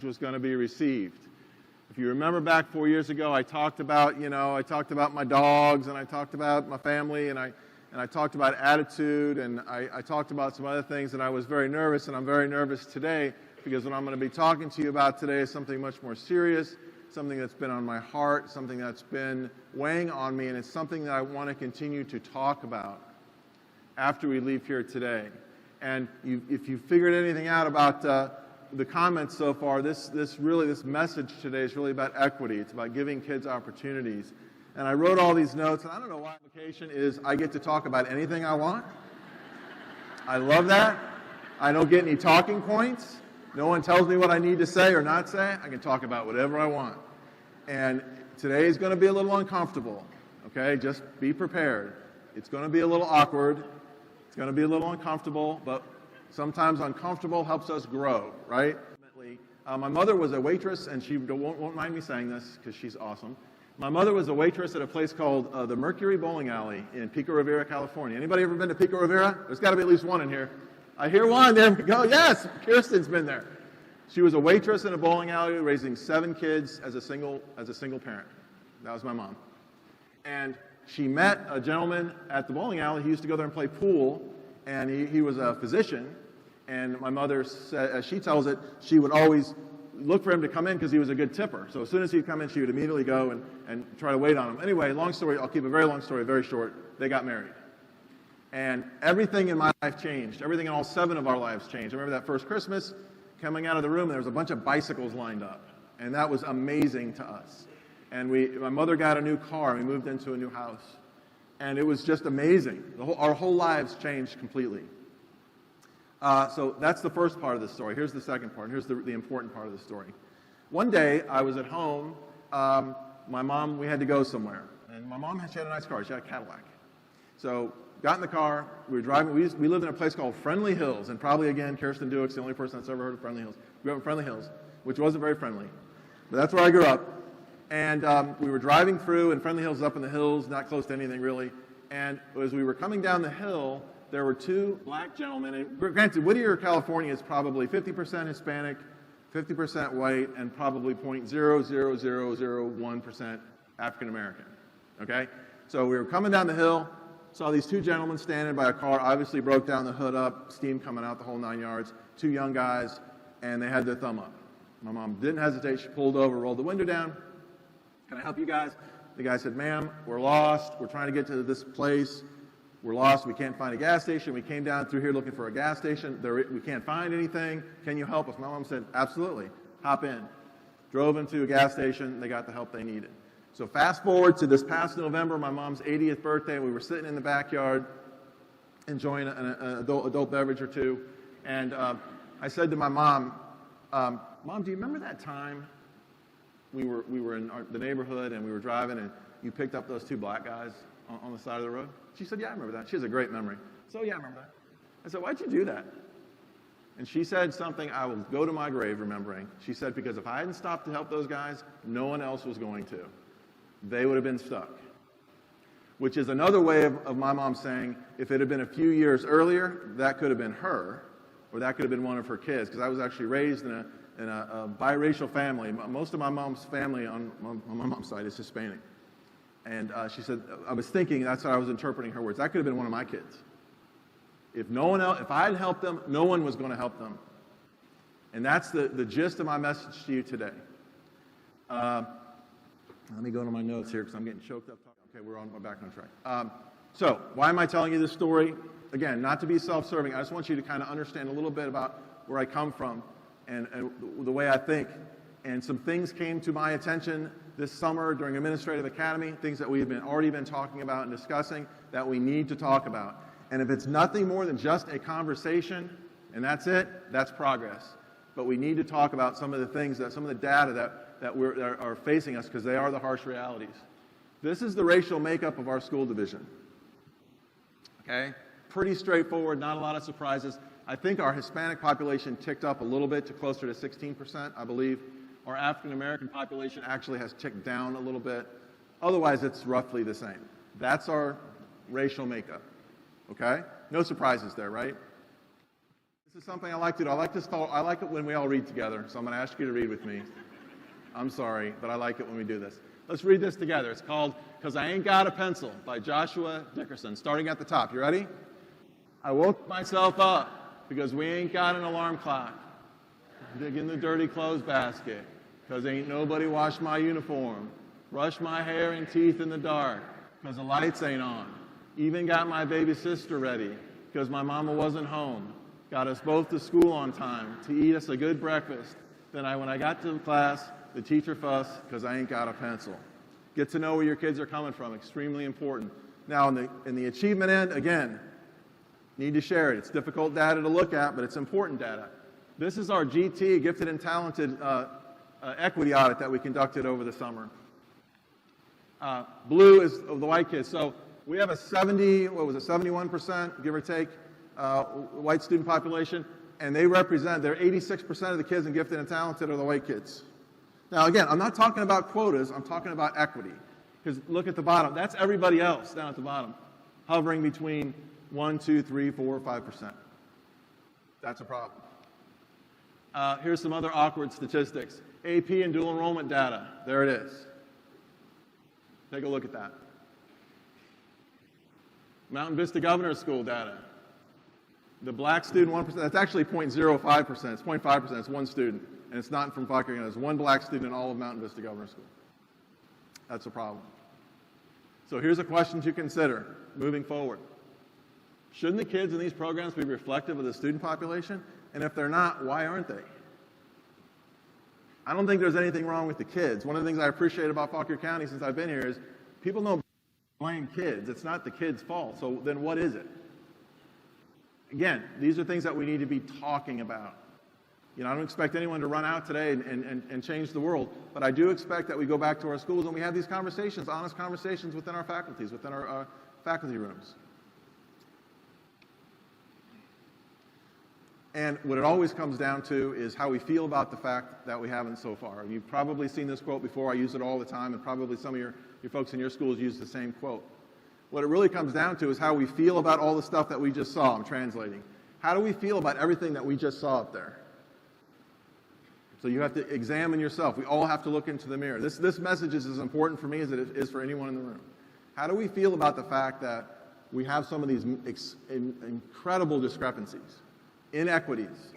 was going to be received. If you remember back 4 years ago, I talked about, I talked about my dogs, and I talked about my family, and I talked about attitude, and I talked about some other things, and I was very nervous, and I'm very nervous today because what I'm going to be talking to you about today is something much more serious, something that's been on my heart, something that's been weighing on me, and it's something that I want to continue to talk about after we leave here today. And if you figured anything out about the comments so far, this message today is really about equity. It's about giving kids opportunities. And I wrote all these notes, and I don't know why Convocation is I get to talk about anything I want. I love that. I don't get any talking points. No one tells me what I need to say or not say. I can talk about whatever I want. And today is going to be a little uncomfortable, okay? Just be prepared. It's going to be a little awkward. It's going to be a little uncomfortable, but sometimes uncomfortable helps us grow, right? My mother was a waitress, and she won't mind me saying this because she's awesome. My mother was a waitress at a place called the Mercury Bowling Alley in Pico Rivera, California. Anybody ever been to Pico Rivera? There's got to be at least one in here. I hear one. There we go. Yes, Kirsten's been there. She was a waitress in a bowling alley, raising 7 kids as a single parent. That was my mom. And she met a gentleman at the bowling alley. He used to go there and play pool, and he was a physician. And my mother said, as she tells it, she would always look for him to come in because he was a good tipper. So as soon as he'd come in, she would immediately go and try to wait on him. Anyway, long story, I'll keep a very long story very short. They got married. And everything in my life changed. Everything in all 7 of our lives changed. I remember that first Christmas, coming out of the room, and there was a bunch of bicycles lined up. And that was amazing to us. And my mother got a new car, and we moved into a new house. And it was just amazing. Our whole lives changed completely. So that's the first part of the story. Here's the second part. Here's the important part of the story. One day, I was at home. My mom, we had to go somewhere. And my mom, she had a nice car. She had a Cadillac. So got in the car. We were driving. We lived in a place called Friendly Hills. And probably, again, Kirsten Duick's the only person that's ever heard of Friendly Hills. We grew up in Friendly Hills, which wasn't very friendly. But that's where I grew up. And we were driving through, and Friendly Hills is up in the hills, not close to anything really. And as we were coming down the hill, there were 2 black gentlemen. And granted, Whittier, California is probably 50% Hispanic, 50% white, and probably 0.00001% African American. Okay? So we were coming down the hill, saw these 2 gentlemen standing by a car, obviously broke down the hood up, steam coming out the whole 9 yards, 2 young guys, and they had their thumb up. My mom didn't hesitate. She pulled over, rolled the window down. Can I help you guys? The guy said, ma'am, we're lost. We're trying to get to this place. We're lost. We can't find a gas station. We came down through here looking for a gas station. We can't find anything. Can you help us? My mom said, absolutely. Hop in. Drove into a gas station. They got the help they needed. So fast forward to this past November, my mom's 80th birthday. We were sitting in the backyard enjoying an adult beverage or 2. And I said to my mom, Mom, do you remember that time we were in the neighborhood and we were driving and you picked up those 2 black guys on the side of the road? She said, yeah, I remember that. She has a great memory. So, yeah, I remember that. I said, why'd you do that? And she said something I will go to my grave remembering. She said, because if I hadn't stopped to help those guys, no one else was going to. They would have been stuck. Which is another way of my mom saying, if it had been a few years earlier, that could have been her, or that could have been one of her kids, because I was actually raised in a biracial family. Most of my mom's family on my mom's side is Hispanic. And she said, I was thinking, that's how I was interpreting her words. That could have been one of my kids. If I had helped them, no one was going to help them. And that's the gist of my message to you today. Let me go to my notes here because I'm getting choked up. Okay, we're back on track. So why am I telling you this story? Again, not to be self-serving. I just want you to kind of understand a little bit about where I come from and the way I think. And some things came to my attention this summer during Administrative Academy, things that we've already been talking about and discussing that we need to talk about. And if it's nothing more than just a conversation, and that's it, that's progress. But we need to talk about some of the things, some of the data that are facing us because they are the harsh realities. This is the racial makeup of our school division. Okay? Pretty straightforward, not a lot of surprises. I think our Hispanic population ticked up a little bit to closer to 16%, I believe. Our African American population actually has ticked down a little bit. Otherwise, it's roughly the same. That's our racial makeup. Okay? No surprises there, right? This is something I like to do. I like it when we all read together, so I'm going to ask you to read with me. I'm sorry, but I like it when we do this. Let's read this together. It's called "'Cause I Ain't Got a Pencil" by Joshua Dickerson, starting at the top. You ready? I woke myself up because we ain't got an alarm clock. Dig in the dirty clothes basket, 'cause ain't nobody washed my uniform. Brush my hair and teeth in the dark, 'cause the lights ain't on. Even got my baby sister ready, 'cause my mama wasn't home. Got us both to school on time to eat us a good breakfast. Then when I got to class, the teacher fussed 'cause I ain't got a pencil. Get to know where your kids are coming from, extremely important. Now, in the achievement end, again, need to share it. It's difficult data to look at, but it's important data. This is our GT, Gifted and Talented Equity Audit that we conducted over the summer. Blue is the white kids. So we have a 71%, give or take, white student population, and they're 86% of the kids in Gifted and Talented are the white kids. Now again, I'm not talking about quotas, I'm talking about equity. Because look at the bottom, that's everybody else down at the bottom, hovering between 1, 2, 3, 4, 5%. That's a problem. Here's some other awkward statistics. AP and dual enrollment data, there it is. Take a look at that. Mountain Vista Governor's School data. The black student, 1%, that's actually 0.05%. It's 0.5%, it's one student. And it's not from Fauquier. There's one black student in all of Mountain Vista Governor's School. That's a problem. So here's a question to consider moving forward. Shouldn't the kids in these programs be reflective of the student population? And if they're not, why aren't they? I don't think there's anything wrong with the kids. One of the things I appreciate about Fauquier County since I've been here is people don't blame kids. It's not the kids' fault. So then what is it? Again, these are things that we need to be talking about. You know, I don't expect anyone to run out today and change the world, but I do expect that we go back to our schools and we have these conversations, honest conversations within our faculties, within our faculty rooms. And what it always comes down to is how we feel about the fact that we haven't so far. You've probably seen this quote before. I use it all the time, and probably some of your folks in your schools use the same quote. What it really comes down to is how we feel about all the stuff that we just saw. I'm translating. How do we feel about everything that we just saw up there? So you have to examine yourself. We all have to look into the mirror. This message is as important for me as it is for anyone in the room. How do we feel about the fact that we have some of these incredible discrepancies, inequities,